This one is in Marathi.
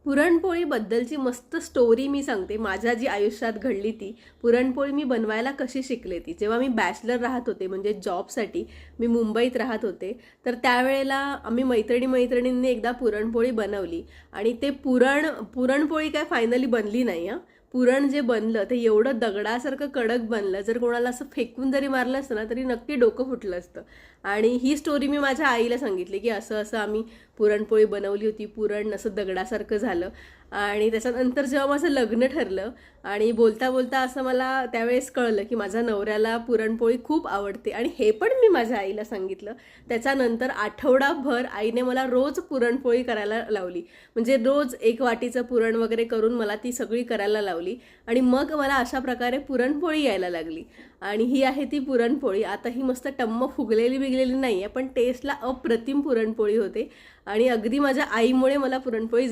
पुरणपोळीबद्दलची मस्त स्टोरी मी सांगते. माझ्या जी आयुष्यात घडली ती पुरणपोळी मी बनवायला कशी शिकले ती. जेव्हा मी बॅचलर राहत होते म्हणजे जॉबसाठी मी मुंबईत राहत होते, तर त्यावेळेला आम्ही मैत्रिणींनी एकदा पुरणपोळी बनवली आणि ते पुरणपोळी काय फायनली बनली नाही हां. पुरण जे बनलं ते एवढं दगडासारखं कडक बनलं, जर कोणाला असं फेकून जरी मारलं असतं ना तरी नक्की डोकं फुटलं असतं. आणि ही स्टोरी मी माझ्या आईला सांगितली की असं असं आम्ही पुरणपोळी बनवली होती, पुरण असं दगडासारखं झालं. आणि त्याच्यानंतर जेव्हा माझं लग्न ठरलं आणि बोलता बोलता असं मला त्यावेळेस कळलं की माझ्या नवऱ्याला पुरणपोळी खूप आवडते आणि हे पण मी माझ्या आईला सांगितलं. त्याच्यानंतर आठवडाभर आईने मला रोज पुरणपोळी करायला लावली. म्हणजे रोज एक वाटीचं पुरण वगैरे करून मला ती सगळी करायला लावली आणि मग मला अशा प्रकारे पुरणपोळी यायला लागली. आणि ही आहे ती पुरणपोळी. आता ही मस्त टम्म फुगलेली बिगलेली नाही आहे, पण टेस्टला अप्रतिम पुरणपोळी होते आणि अगदी माझ्या आईमुळे मला पुरणपोळी